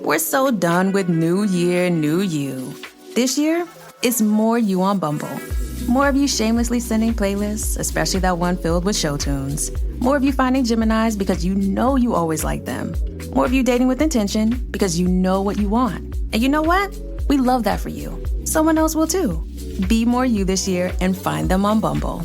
We're so done with new year, new you. This year, it's more you on Bumble. More of you shamelessly sending playlists, especially that one filled with show tunes. More of you finding Geminis because you know you always like them. More of you dating with intention because you know what you want. And you know what? We love that for you. Someone else will too. Be more you this year and find them on Bumble.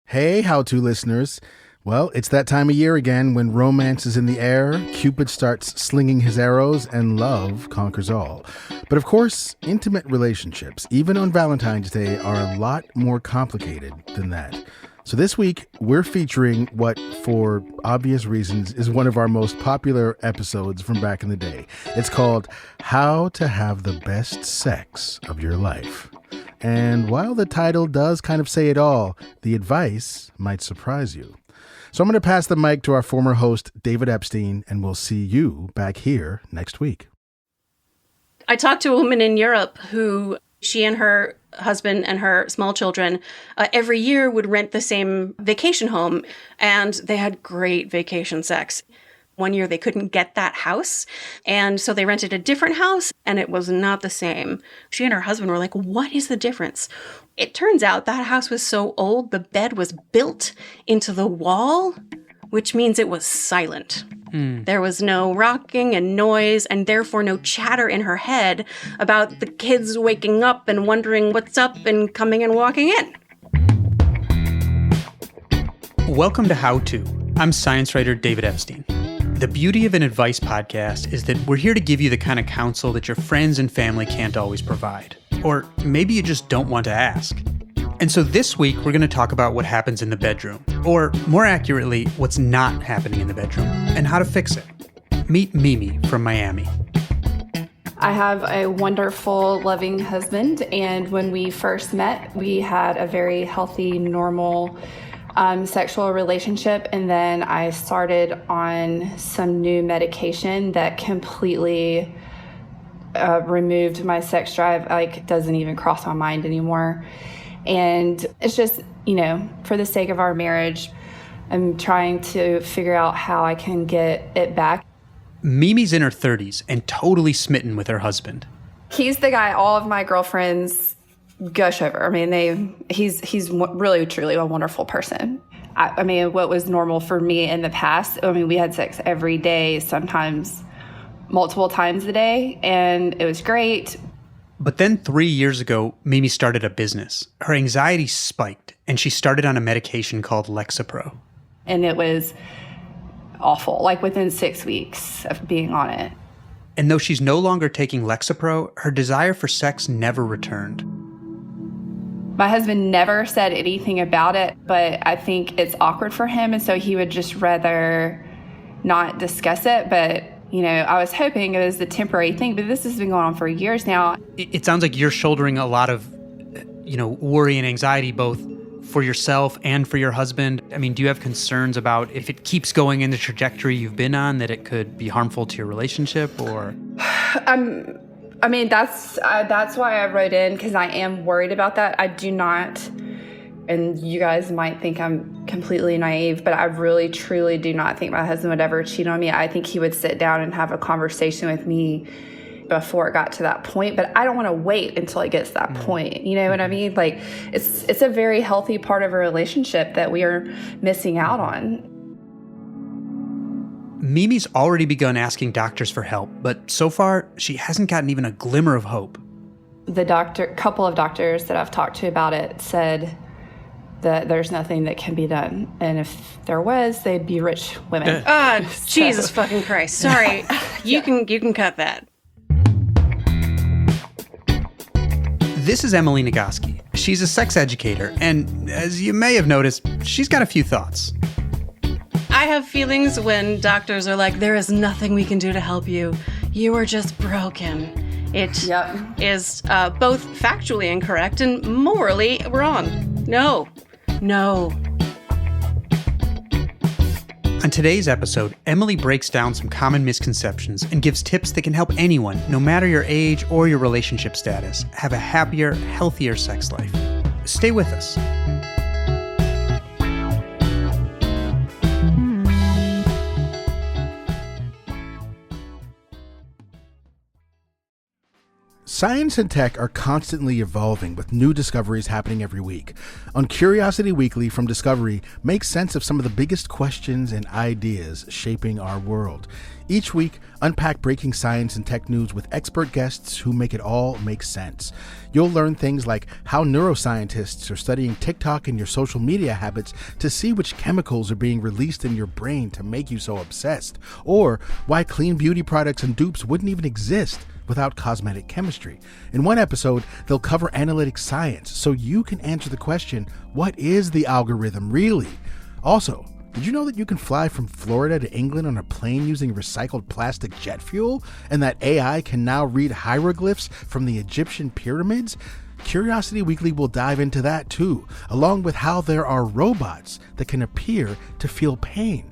Hey, how-to listeners. Well, it's that time of year again when romance is in the air, Cupid starts slinging his arrows, and love conquers all. But of course, intimate relationships, even on Valentine's Day, are a lot more complicated than that. So this week, we're featuring what, for obvious reasons, is one of our most popular episodes from back in the day. It's called How to Have the Best Sex of Your Life. And while the title does kind of say it all, the advice might surprise you. So I'm going to pass the mic to our former host, David Epstein, and we'll see you back here next week. I talked to a woman in Europe who she and her husband and her small children every year would rent the same vacation home, and they had great vacation sex. One year they couldn't get that house, and so they rented a different house, and it was not the same. She and her husband were like, what is the difference? It turns out that house was so old, the bed was built into the wall, which means it was silent. There was no rocking and noise, and therefore no chatter in her head about the kids waking up and wondering what's up and coming and walking in. Welcome to How To. I'm science writer David Epstein. The beauty of an advice podcast is that we're here to give you the kind of counsel that your friends and family can't always provide. Or maybe you just don't want to ask. And so this week, we're going to talk about what happens in the bedroom, or more accurately, what's not happening in the bedroom, and how to fix it. Meet Mimi from Miami. I have a wonderful, loving husband, and when we first met, we had a very healthy, normal sexual relationship, and then I started on some new medication that completely removed my sex drive. Like, doesn't even cross my mind anymore. And it's just, for the sake of our marriage, I'm trying to figure out how I can get it back. Mimi's in her 30s and totally smitten with her husband. He's the guy all of my girlfriends gush over. I mean, he's really, truly a wonderful person. I mean, what was normal for me in the past, we had sex every day, sometimes multiple times a day, and it was great. But then 3 years ago, Mimi started a business. Her anxiety spiked, and she started on a medication called Lexapro. And it was awful, like within 6 weeks of being on it. And though she's no longer taking Lexapro, her desire for sex never returned. My husband never said anything about it, but I think it's awkward for him, and so he would just rather not discuss it. But I was hoping it was a temporary thing, but this has been going on for years now. It sounds like you're shouldering a lot of, worry and anxiety, both for yourself and for your husband. I mean, do you have concerns about if it keeps going in the trajectory you've been on, that it could be harmful to your relationship, or? That's why I wrote in, because I am worried about that. I do not, and you guys might think I'm completely naive, but I really, truly do not think my husband would ever cheat on me. I think he would sit down and have a conversation with me before it got to that point, but I don't want to wait until it gets to that point. You know what I mean? Like, it's a very healthy part of a relationship that we are missing out on. Mimi's already begun asking doctors for help, but so far, she hasn't gotten even a glimmer of hope. The couple of doctors that I've talked to about it said that there's nothing that can be done. And if there was, they'd be rich women. Jesus fucking Christ. Sorry. You can cut that. This is Emily Nagoski. She's a sex educator, and as you may have noticed, she's got a few thoughts. I have feelings when doctors are like, there is nothing we can do to help you. You are just broken. It is both factually incorrect and morally wrong. No. On today's episode, Emily breaks down some common misconceptions and gives tips that can help anyone, no matter your age or your relationship status, have a happier, healthier sex life. Stay with us. Science and tech are constantly evolving with new discoveries happening every week. On Curiosity Weekly from Discovery, make sense of some of the biggest questions and ideas shaping our world. Each week, unpack breaking science and tech news with expert guests who make it all make sense. You'll learn things like how neuroscientists are studying TikTok and your social media habits to see which chemicals are being released in your brain to make you so obsessed, or why clean beauty products and dupes wouldn't even exist without cosmetic chemistry. In one episode, they'll cover analytic science so you can answer the question, what is the algorithm really? Also, did you know that you can fly from Florida to England on a plane using recycled plastic jet fuel? And that AI can now read hieroglyphs from the Egyptian pyramids? Curiosity Weekly will dive into that too, along with how there are robots that can appear to feel pain.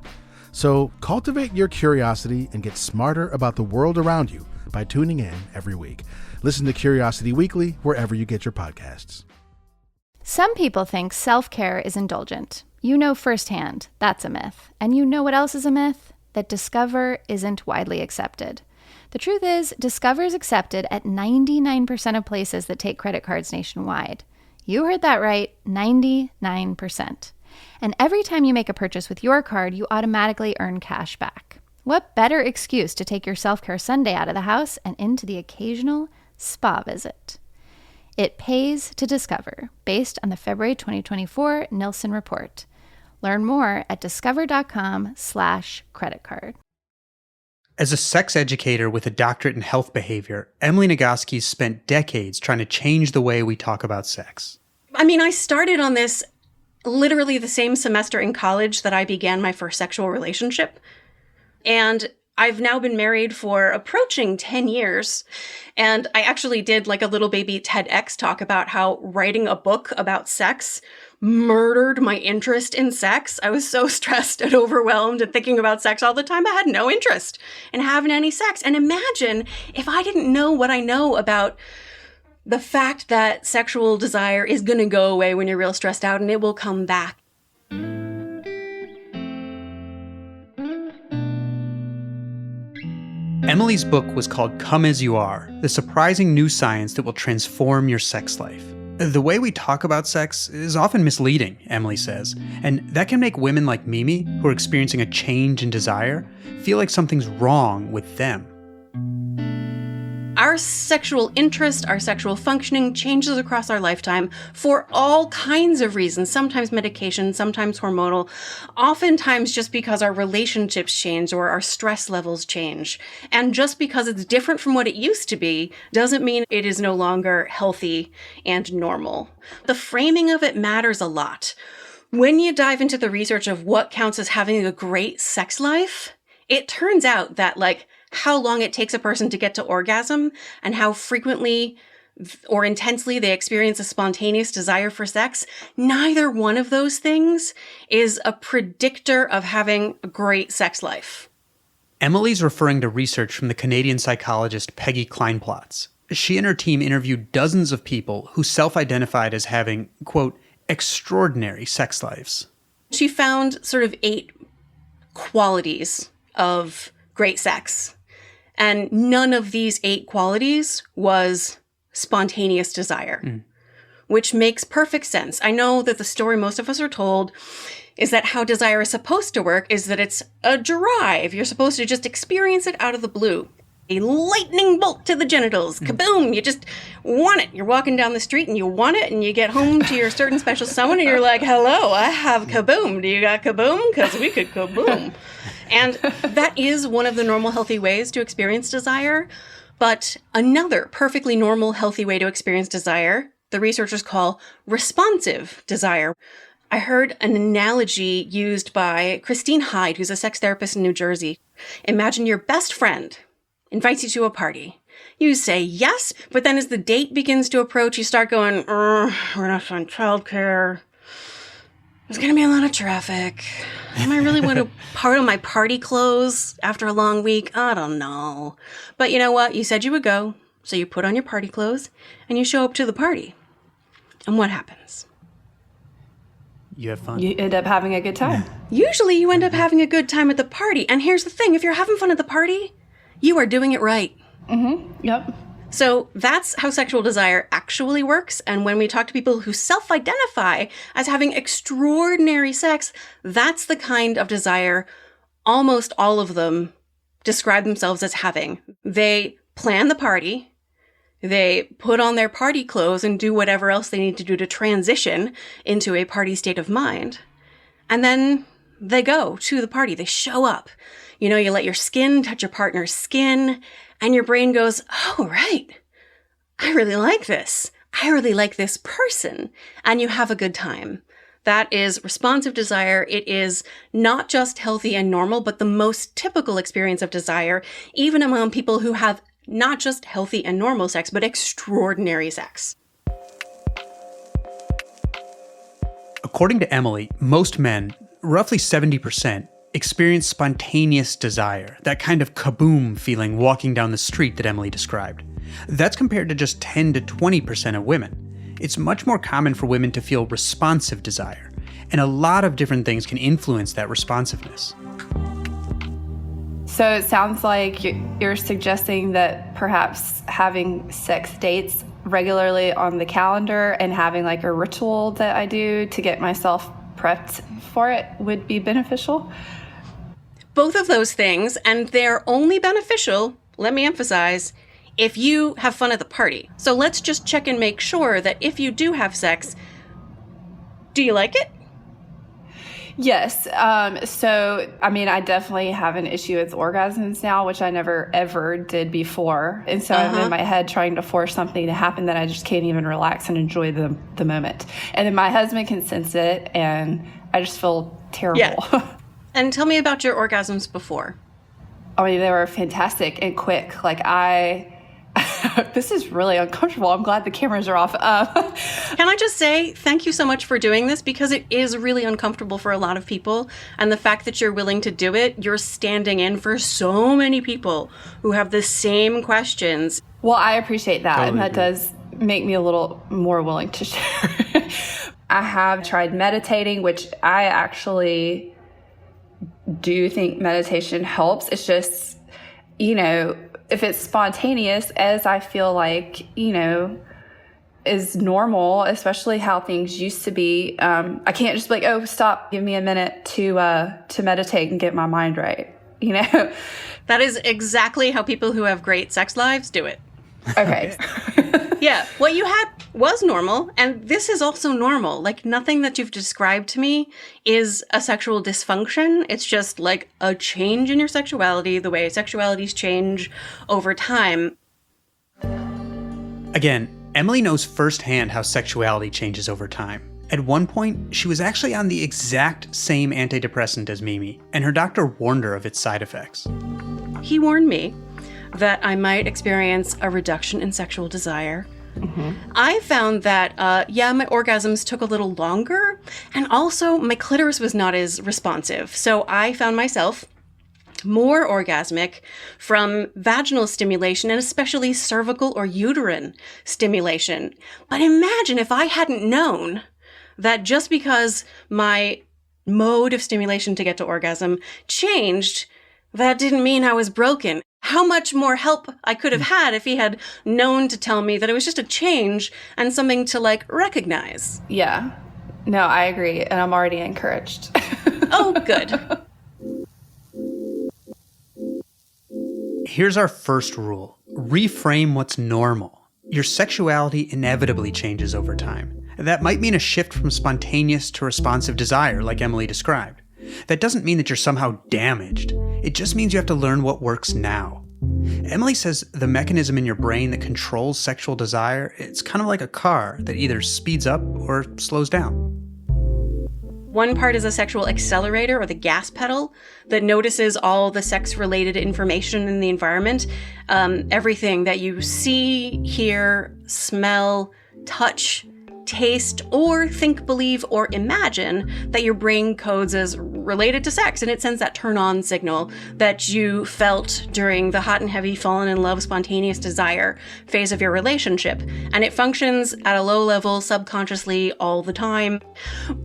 So cultivate your curiosity and get smarter about the world around you by tuning in every week. Listen to Curiosity Weekly wherever you get your podcasts. Some people think self-care is indulgent. You know firsthand that's a myth. And you know what else is a myth? That Discover isn't widely accepted. The truth is, Discover is accepted at 99% of places that take credit cards nationwide. You heard that right, 99%. And every time you make a purchase with your card, you automatically earn cash back. What better excuse to take your self-care Sunday out of the house and into the occasional spa visit? It pays to Discover, based on the February 2024 Nielsen report. Learn more at discover.com/credit card. As a sex educator with a doctorate in health behavior, Emily Nagoski spent decades trying to change the way we talk about sex. I mean, I started on this literally the same semester in college that I began my first sexual relationship. And I've now been married for approaching 10 years. And I actually did like a little baby TEDx talk about how writing a book about sex murdered my interest in sex. I was so stressed and overwhelmed and thinking about sex all the time. I had no interest in having any sex. And imagine if I didn't know what I know about the fact that sexual desire is going to go away when you're real stressed out and it will come back. Emily's book was called Come As You Are, the surprising new science that will transform your sex life. The way we talk about sex is often misleading, Emily says, and that can make women like Mimi, who are experiencing a change in desire, feel like something's wrong with them. Our sexual interest, our sexual functioning changes across our lifetime for all kinds of reasons, sometimes medication, sometimes hormonal, oftentimes just because our relationships change or our stress levels change. And just because it's different from what it used to be doesn't mean it is no longer healthy and normal. The framing of it matters a lot. When you dive into the research of what counts as having a great sex life, it turns out that how long it takes a person to get to orgasm and how frequently or intensely they experience a spontaneous desire for sex, neither one of those things is a predictor of having a great sex life. Emily's referring to research from the Canadian psychologist Peggy Kleinplatz. She and her team interviewed dozens of people who self-identified as having, quote, extraordinary sex lives. She found sort of 8 qualities of great sex. And none of these 8 qualities was spontaneous desire, which makes perfect sense. I know that the story most of us are told is that how desire is supposed to work is that it's a drive. You're supposed to just experience it out of the blue. A lightning bolt to the genitals. Kaboom! You just want it. You're walking down the street and you want it, and you get home to your certain special someone and you're like, hello, I have kaboom. Do you got kaboom? Because we could kaboom. And that is one of the normal, healthy ways to experience desire. But another perfectly normal, healthy way to experience desire, the researchers call responsive desire. I heard an analogy used by Christine Hyde, who's a sex therapist in New Jersey. Imagine your best friend invites you to a party. You say yes, but then as the date begins to approach, you start going, we're not on childcare. There's going to be a lot of traffic. Am I really want to part of my party clothes after a long week? I don't know. But you know what? You said you would go, so you put on your party clothes, and you show up to the party. And what happens? You have fun. You end up having a good time. Usually you end up having a good time at the party. And here's the thing. If you're having fun at the party, you are doing it right. Yep. So that's how sexual desire actually works. And when we talk to people who self-identify as having extraordinary sex, that's the kind of desire almost all of them describe themselves as having. They plan the party, they put on their party clothes and do whatever else they need to do to transition into a party state of mind. And then they go to the party, they show up. You know, you let your skin touch your partner's skin, and your brain goes, oh, right, I really like this. I really like this person. And you have a good time. That is responsive desire. It is not just healthy and normal, but the most typical experience of desire, even among people who have not just healthy and normal sex, but extraordinary sex. According to Emily, most men, roughly 70%, experience spontaneous desire, that kind of kaboom feeling walking down the street that Emily described. That's compared to just 10 to 20% of women. It's much more common for women to feel responsive desire, and a lot of different things can influence that responsiveness. So it sounds like you're suggesting that perhaps having sex dates regularly on the calendar and having like a ritual that I do to get myself prepped for it would be beneficial? Both of those things, and they're only beneficial, let me emphasize, if you have fun at the party. So let's just check and make sure that if you do have sex, do you like it? Yes. So, I mean, I definitely have an issue with orgasms now, which I never, ever did before. And so I'm in my head trying to force something to happen that I just can't even relax and enjoy the moment. And then my husband can sense it, and I just feel terrible. Yeah. And tell me about your orgasms before. I mean, they were fantastic and quick. Like this is really uncomfortable. I'm glad the cameras are off. Can I just say thank you so much for doing this, because it is really uncomfortable for a lot of people. And the fact that you're willing to do it, you're standing in for so many people who have the same questions. Well, I appreciate that. Totally and that agree. does make me a little more willing to share. I have tried meditating, which I actually do think meditation helps. It's just, you know, if it's spontaneous, as I feel like, you know, is normal, especially how things used to be. I can't just be like, oh, stop, give me a minute to meditate and get my mind right, you know? That is exactly how people who have great sex lives do it. Okay. Yeah, what you had was normal, and this is also normal. Like, nothing that you've described to me is a sexual dysfunction. It's just like a change in your sexuality, the way sexualities change over time. Again, Emily knows firsthand how sexuality changes over time. At one point, she was actually on the exact same antidepressant as Mimi, and her doctor warned her of its side effects. He warned me that I might experience a reduction in sexual desire. I found that, my orgasms took a little longer, and also my clitoris was not as responsive. So I found myself more orgasmic from vaginal stimulation, and especially cervical or uterine stimulation. But imagine if I hadn't known that just because my mode of stimulation to get to orgasm changed, that didn't mean I was broken. How much more help I could have had if he had known to tell me that it was just a change and something to, like, recognize. Yeah. No, I agree. And I'm already encouraged. Oh, good. Here's our first rule. Reframe what's normal. Your sexuality inevitably changes over time. That might mean a shift from spontaneous to responsive desire, like Emily described. That doesn't mean that you're somehow damaged. It just means you have to learn what works now. Emily says the mechanism in your brain that controls sexual desire, it's kind of like a car that either speeds up or slows down. One part is a sexual accelerator, or the gas pedal, that notices all the sex-related information in the environment. Everything that you see, hear, smell, touch, taste, or think, believe, or imagine that your brain codes as related to sex, and it sends that turn-on signal that you felt during the hot and heavy fallen in love spontaneous desire phase of your relationship. And it functions at a low level subconsciously all the time.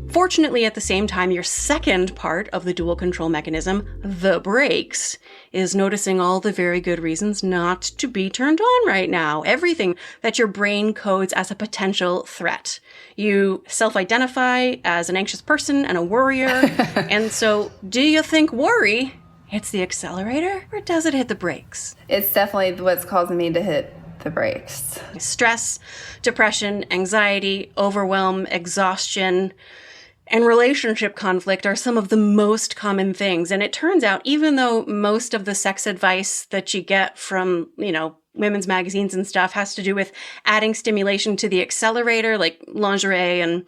Fortunately, at the same time, your second part of the dual control mechanism, the brakes, is noticing all the very good reasons not to be turned on right now. Everything that your brain codes as a potential threat. You self-identify as an anxious person and a worrier. And so, do you think worry hits the accelerator or does it hit the brakes? It's definitely what's causing me to hit the brakes. Stress, depression, anxiety, overwhelm, exhaustion, and relationship conflict are some of the most common things. And it turns out, even though most of the sex advice that you get from, women's magazines and stuff has to do with adding stimulation to the accelerator, like lingerie and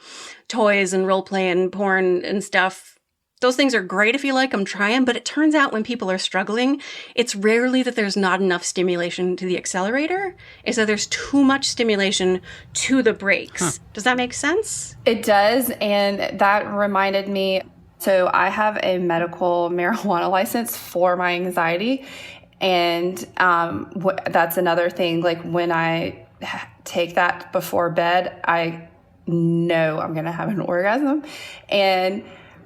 toys and role play and porn and stuff, those things are great if you like them, try them. But it turns out when people are struggling, it's rarely that there's not enough stimulation to the accelerator. It's that there's too much stimulation to the brakes. Does that make sense? It does. And that reminded me, so I have a medical marijuana license for my anxiety. And that's another thing. Like when I take that before bed, I know I'm going to have an orgasm.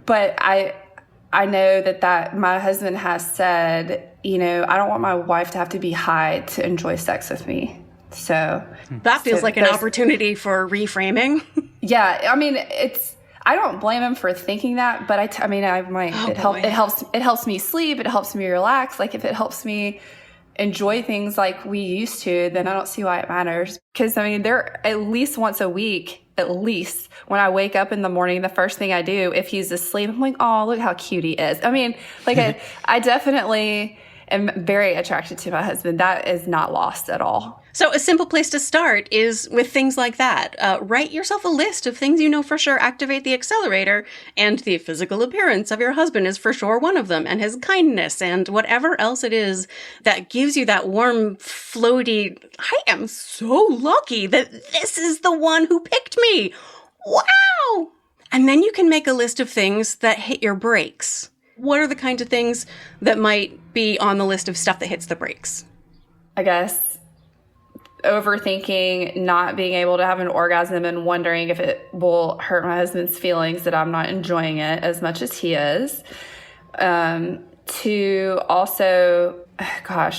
But I know that my husband has said, I don't want my wife to have to be high to enjoy sex with me. So that feels like an opportunity for reframing. Yeah. I mean, I don't blame him for thinking that, but it helps me sleep. It helps me relax. Like if it helps me enjoy things like we used to, then I don't see why it matters. Because they're at least once a week, when I wake up in the morning, the first thing I do, if he's asleep, I'm like, oh, look how cute he is. I definitely am very attracted to my husband. That is not lost at all. So a simple place to start is with things like that. Write yourself a list of things you know for sure activate the accelerator, and the physical appearance of your husband is for sure one of them, and his kindness, and whatever else it is that gives you that warm, floaty, I am so lucky that this is the one who picked me. Wow! And then you can make a list of things that hit your brakes. What are the kinds of things that might be on the list of stuff that hits the brakes? I guess overthinking, not being able to have an orgasm and wondering if it will hurt my husband's feelings that I'm not enjoying it as much as he is. To also,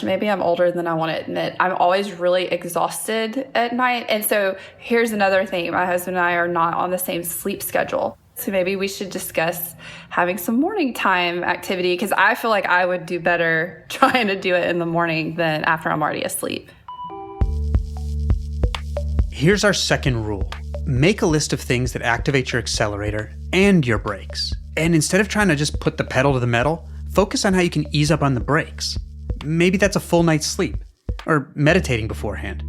maybe I'm older than I want to admit. I'm always really exhausted at night. And so here's another thing. My husband and I are not on the same sleep schedule. So maybe we should discuss having some morning time activity, because I feel like I would do better trying to do it in the morning than after I'm already asleep. Here's our second rule. Make a list of things that activate your accelerator and your brakes. And instead of trying to just put the pedal to the metal, focus on how you can ease up on the brakes. Maybe that's a full night's sleep, or meditating beforehand.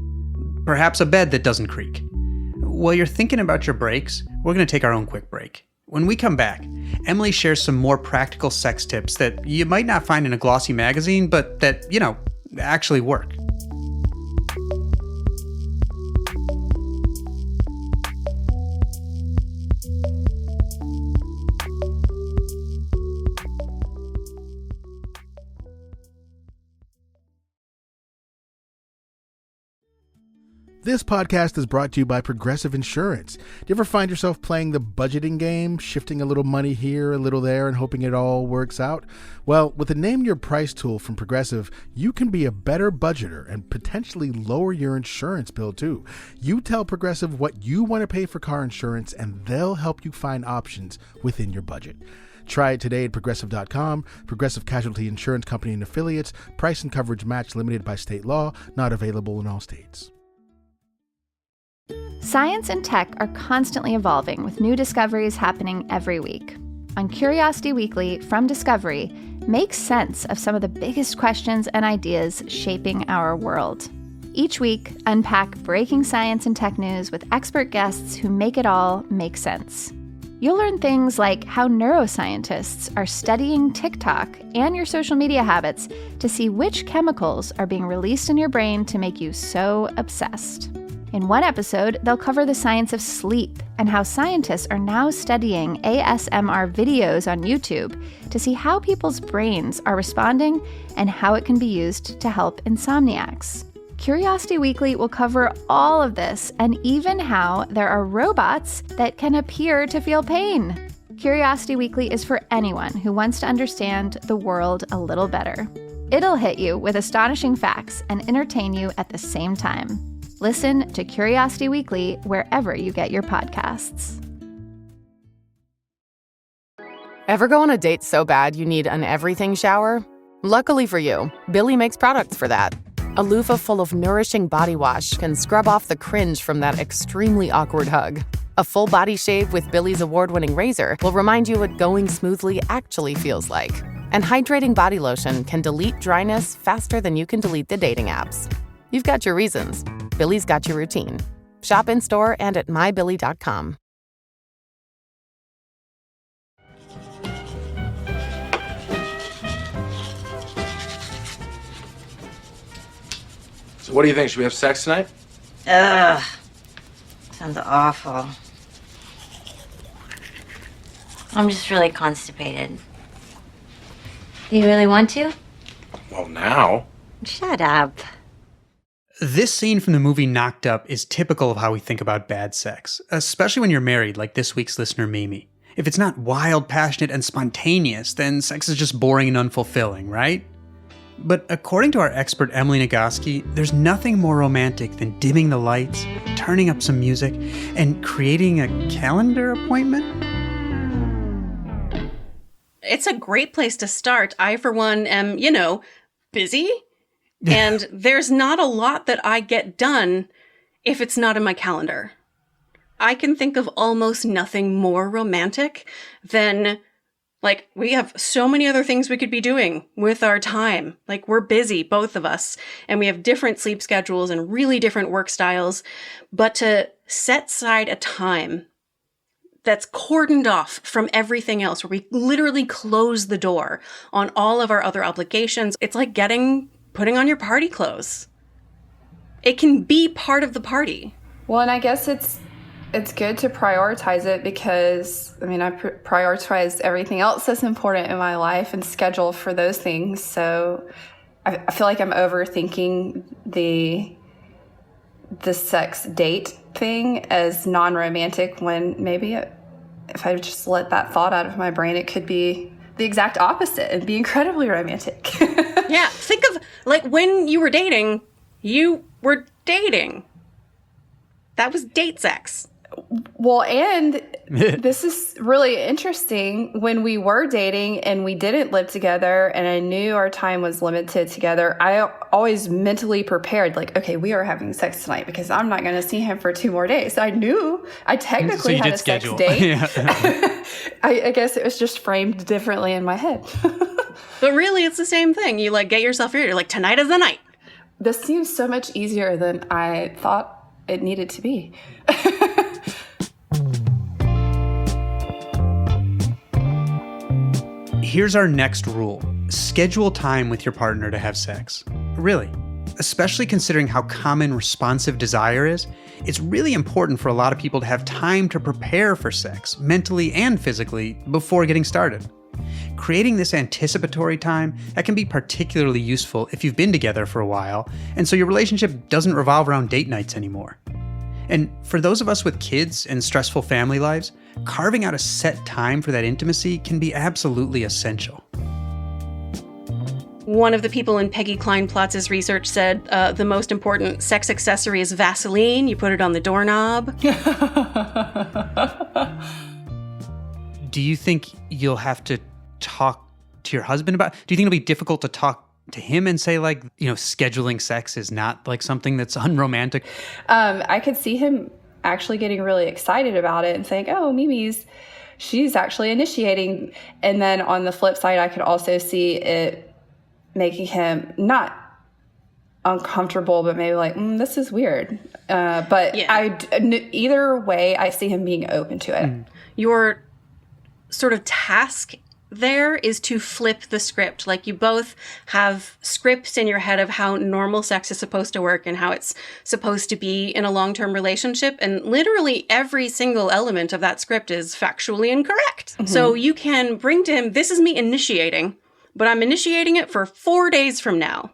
Perhaps a bed that doesn't creak. While you're thinking about your brakes, we're going to take our own quick break. When we come back, Emily shares some more practical sex tips that you might not find in a glossy magazine, but that, actually work. This podcast is brought to you by Progressive Insurance. Do you ever find yourself playing the budgeting game, shifting a little money here, a little there, and hoping it all works out? Well, with the Name Your Price tool from Progressive, you can be a better budgeter and potentially lower your insurance bill too. You tell Progressive what you want to pay for car insurance, and they'll help you find options within your budget. Try it today at Progressive.com. Progressive Casualty Insurance Company and Affiliates. Price and coverage match limited by state law. Not available in all states. Science and tech are constantly evolving, with new discoveries happening every week. On Curiosity Weekly from Discovery, make sense of some of the biggest questions and ideas shaping our world. Each week, unpack breaking science and tech news with expert guests who make it all make sense. You'll learn things like how neuroscientists are studying TikTok and your social media habits to see which chemicals are being released in your brain to make you so obsessed. In one episode, they'll cover the science of sleep and how scientists are now studying ASMR videos on YouTube to see how people's brains are responding and how it can be used to help insomniacs. Curiosity Weekly will cover all of this and even how there are robots that can appear to feel pain. Curiosity Weekly is for anyone who wants to understand the world a little better. It'll hit you with astonishing facts and entertain you at the same time. Listen to Curiosity Weekly wherever you get your podcasts. Ever go on a date so bad you need an everything shower? Luckily for you, Billy makes products for that. A loofah full of nourishing body wash can scrub off the cringe from that extremely awkward hug. A full body shave with Billy's award-winning razor will remind you what going smoothly actually feels like. And hydrating body lotion can delete dryness faster than you can delete the dating apps. You've got your reasons. Billy's got your routine. Shop in-store and at mybilly.com. So what do you think? Should we have sex tonight? Ugh. Sounds awful. I'm just really constipated. Do you really want to? Well, now. Shut up. This scene from the movie Knocked Up is typical of how we think about bad sex, especially when you're married, like this week's listener Mimi. If it's not wild, passionate, and spontaneous, then sex is just boring and unfulfilling, right? But according to our expert Emily Nagoski, there's nothing more romantic than dimming the lights, turning up some music, and creating a calendar appointment. It's a great place to start. I, for one, am, busy. And there's not a lot that I get done if it's not in my calendar. I can think of almost nothing more romantic than, we have so many other things we could be doing with our time. We're busy, both of us, and we have different sleep schedules and really different work styles. But to set aside a time that's cordoned off from everything else, where we literally close the door on all of our other obligations, it's like putting on your party clothes. It can be part of the party. Well, and I guess it's good to prioritize it because, I prioritize everything else that's important in my life and schedule for those things. So I feel like I'm overthinking the sex date thing as non-romantic when maybe if I just let that thought out of my brain, it could be the exact opposite and be incredibly romantic. Yeah, think of when you were dating, That was date sex. Well, and this is really interesting. When we were dating and we didn't live together and I knew our time was limited together, I always mentally prepared, okay, we are having sex tonight because I'm not going to see him for 2 more days. So I knew I technically had a schedule. Sex date. Yeah. I guess it was just framed differently in my head. But really, it's the same thing. You get yourself here. You're tonight is the night. This seems so much easier than I thought it needed to be. Here's our next rule. Schedule time with your partner to have sex. Really. Especially considering how common responsive desire is, it's really important for a lot of people to have time to prepare for sex, mentally and physically, before getting started. Creating this anticipatory time, that can be particularly useful if you've been together for a while, and so your relationship doesn't revolve around date nights anymore. And for those of us with kids and stressful family lives, carving out a set time for that intimacy can be absolutely essential. One of the people in Peggy Klein-Plotz's research said the most important sex accessory is Vaseline. You put it on the doorknob. Do you think you'll have to talk to your husband about? Do you think it'll be difficult to talk to him and say, scheduling sex is not something that's unromantic? I could see him actually getting really excited about it and saying, oh, she's actually initiating. And then on the flip side, I could also see it making him not uncomfortable, but maybe this is weird. But yeah. Either way, I see him being open to it. Your sort of task there is to flip the script. You both have scripts in your head of how normal sex is supposed to work and how it's supposed to be in a long-term relationship. And literally every single element of that script is factually incorrect. Mm-hmm. So you can bring to him, this is me initiating, but I'm initiating it for 4 days from now.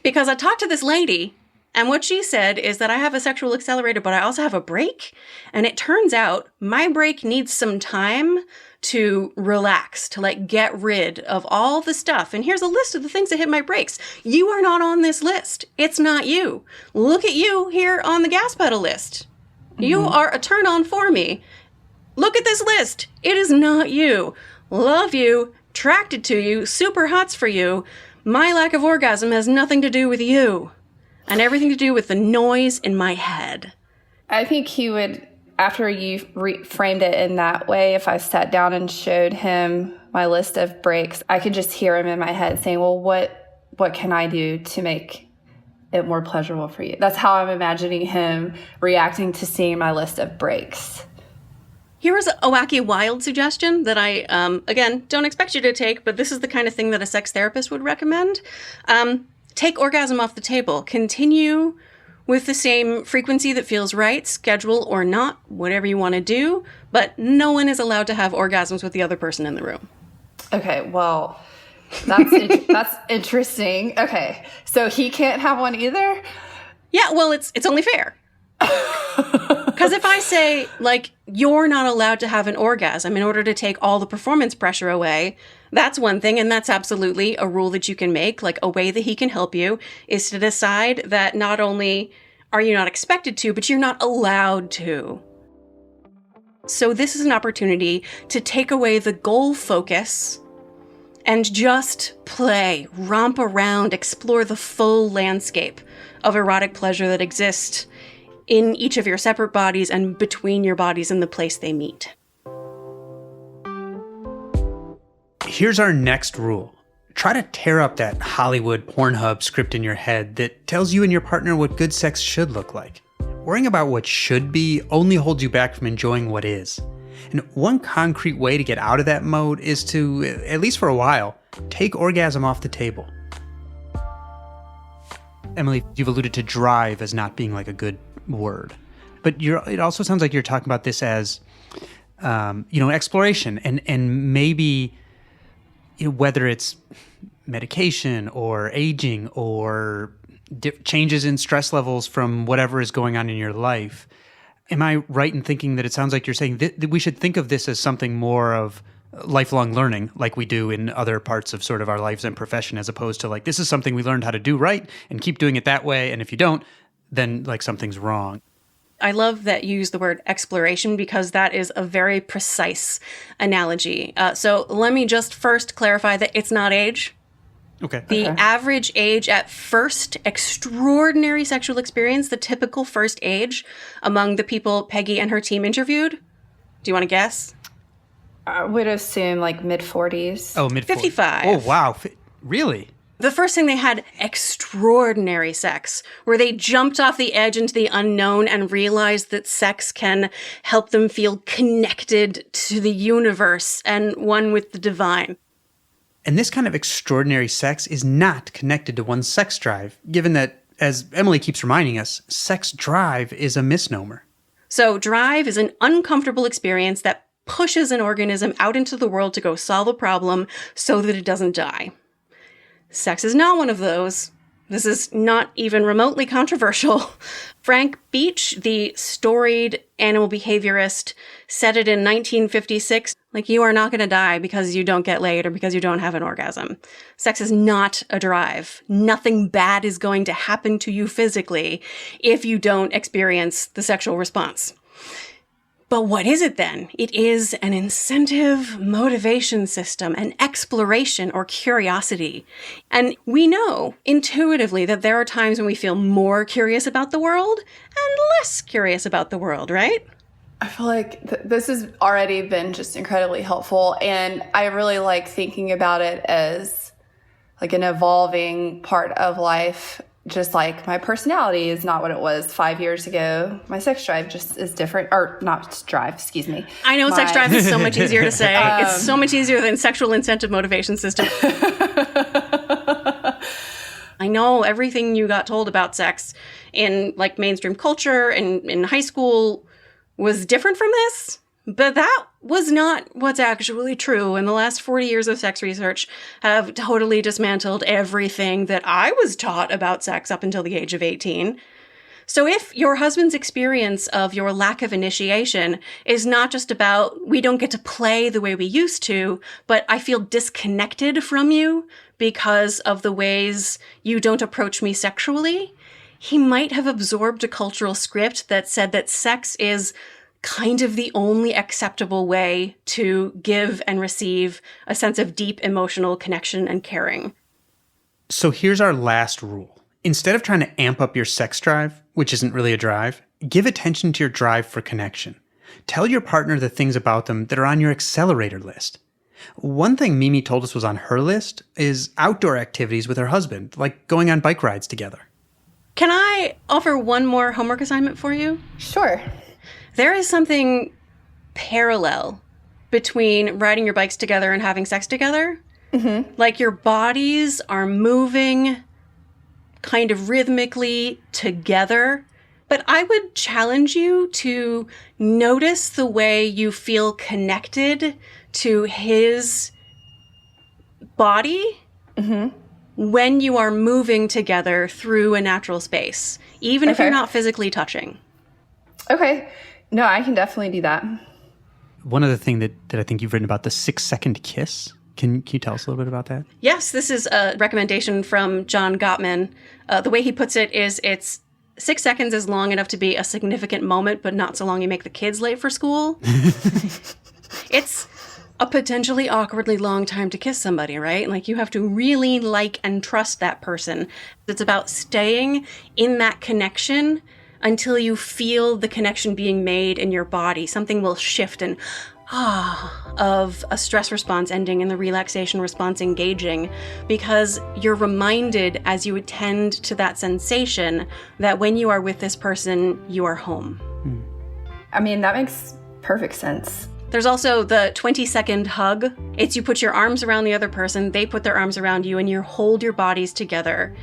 Because I talked to this lady, and what she said is that I have a sexual accelerator, but I also have a brake. And it turns out my brake needs some time to relax, to like get rid of all the stuff. And here's a list of the things that hit my brakes. You are not on this list. It's not you. Look at you here on the gas pedal list. You are a turn on for me. Look at this list. It is not you. Love you, attracted to you, super hots for you. My lack of orgasm has nothing to do with you and everything to do with the noise in my head. I think he would, after you framed it in that way, if I sat down and showed him my list of breaks, I could just hear him in my head saying, well, what can I do to make it more pleasurable for you? That's how I'm imagining him reacting to seeing my list of breaks. Here is a wacky, wild suggestion that I, again, don't expect you to take, but this is the kind of thing that a sex therapist would recommend. Take orgasm off the table. Continue with the same frequency that feels right, schedule or not, whatever you want to do, but no one is allowed to have orgasms with the other person in the room. Okay, well, that's interesting. Okay, so he can't have one either? Yeah, well, it's only fair. Because if I say, like, you're not allowed to have an orgasm in order to take all the performance pressure away, that's one thing, and that's absolutely a rule that you can make. Like, a way that he can help you is to decide that not only are you not expected to, but you're not allowed to. So this is an opportunity to take away the goal focus and just play, romp around, explore the full landscape of erotic pleasure that exists in each of your separate bodies and between your bodies and the place they meet. Here's our next rule. Try to tear up that Hollywood Pornhub script in your head that tells you and your partner what good sex should look like. Worrying about what should be only holds you back from enjoying what is. And one concrete way to get out of that mode is to, at least for a while, take orgasm off the table. Emily, you've alluded to drive as not being like a good word, but it also sounds like you're talking about this as, exploration and maybe, whether it's medication or aging or changes in stress levels from whatever is going on in your life. Am I right in thinking that it sounds like you're saying that we should think of this as something more of lifelong learning, like we do in other parts of sort of our lives and profession, as opposed to like, this is something we learned how to do right and keep doing it that way. And if you don't, then like something's wrong. I love that you use the word exploration because that is a very precise analogy. So let me just first clarify that it's not age. Okay. The average age at first extraordinary sexual experience, the typical first age among the people Peggy and her team interviewed. Do you want to guess? I would assume like mid-40s. Oh, mid-40s. 55. Oh, wow. Really? The first thing they had extraordinary sex, where they jumped off the edge into the unknown and realized that sex can help them feel connected to the universe and one with the divine. And this kind of extraordinary sex is not connected to one's sex drive, given that, as Emily keeps reminding us, sex drive is a misnomer. So drive is an uncomfortable experience that pushes an organism out into the world to go solve a problem so that it doesn't die. Sex is not one of those. This is not even remotely controversial. Frank Beach, the storied animal behaviorist, said it in 1956, like, you are not going to die because you don't get laid or because you don't have an orgasm. Sex is not a drive. Nothing bad is going to happen to you physically if you don't experience the sexual response. But what is it then? It is an incentive motivation system, an exploration or curiosity. And we know intuitively that there are times when we feel more curious about the world and less curious about the world, right? I feel like this has already been just incredibly helpful. And I really like thinking about it as like an evolving part of life. Just like my personality is not what it was 5 years ago. My sex drive just is different, or not drive, excuse me. I know sex drive is so much easier to say. It's so much easier than sexual incentive motivation system. I know everything you got told about sex in like mainstream culture and in high school was different from this, but that was not what's actually true. And the last 40 years of sex research have totally dismantled everything that I was taught about sex up until the age of 18. So if your husband's experience of your lack of initiation is not just about, we don't get to play the way we used to, but I feel disconnected from you because of the ways you don't approach me sexually, he might have absorbed a cultural script that said that sex is kind of the only acceptable way to give and receive a sense of deep emotional connection and caring. So here's our last rule. Instead of trying to amp up your sex drive, which isn't really a drive, give attention to your drive for connection. Tell your partner the things about them that are on your accelerator list. One thing Mimi told us was on her list is outdoor activities with her husband, like going on bike rides together. Can I offer one more homework assignment for you? Sure. There is something parallel between riding your bikes together and having sex together. Mm-hmm. Like your bodies are moving kind of rhythmically together. But I would challenge you to notice the way you feel connected to his body when you are moving together through a natural space, even if you're not physically touching. Okay. No, I can definitely do that. One other thing that I think you've written about, the 6-second kiss. Can you tell us a little bit about that? Yes, this is a recommendation from John Gottman. The way he puts it is it's 6 seconds is long enough to be a significant moment, but not so long you make the kids late for school. It's a potentially awkwardly long time to kiss somebody, right? Like you have to really like and trust that person. It's about staying in that connection until you feel the connection being made in your body. Something will shift and of a stress response ending and the relaxation response engaging, because you're reminded as you attend to that sensation that when you are with this person, you are home. I mean, that makes perfect sense. There's also the 20-second hug. It's you put your arms around the other person, they put their arms around you, and you hold your bodies together.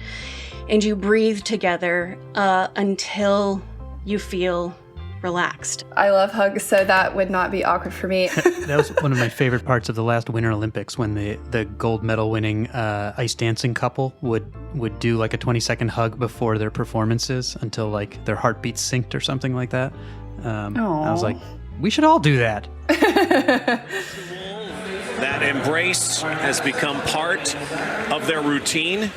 And you breathe together until you feel relaxed. I love hugs, so that would not be awkward for me. That was one of my favorite parts of the last Winter Olympics, when the gold medal winning ice dancing couple would do like a 20-second hug before their performances until like their heartbeats synced or something like that. I was like, we should all do that. That embrace has become part of their routine.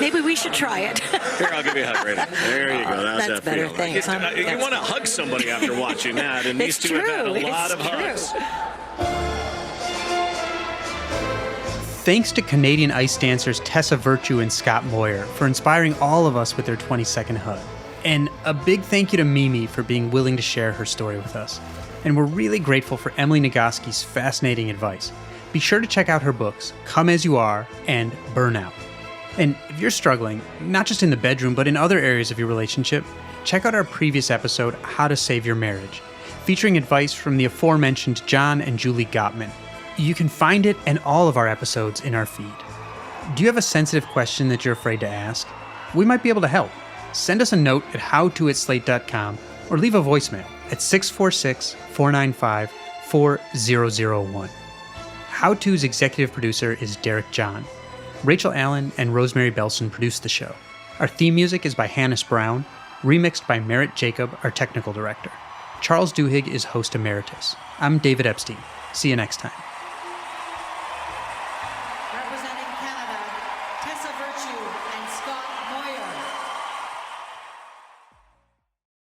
Maybe we should try it. Here, I'll give you a hug right now. There you go. That's that better. feel. Thanks. You want to hug somebody after watching that, and these two have had a lot of hugs. Thanks to Canadian ice dancers Tessa Virtue and Scott Moyer for inspiring all of us with their 20-second hug. And a big thank you to Mimi for being willing to share her story with us. And we're really grateful for Emily Nagoski's fascinating advice. Be sure to check out her books, Come As You Are and Burnout. And if you're struggling, not just in the bedroom, but in other areas of your relationship, check out our previous episode, How to Save Your Marriage, featuring advice from the aforementioned John and Julie Gottman. You can find it and all of our episodes in our feed. Do you have a sensitive question that you're afraid to ask? We might be able to help. Send us a note at howto@slate.com or leave a voicemail at 646-495-4001. How To's executive producer is Derek John. Rachel Allen and Rosemary Belson produced the show. Our theme music is by Hannes Brown, remixed by Merritt Jacob, our technical director. Charles Duhigg is host emeritus. I'm David Epstein. See you next time.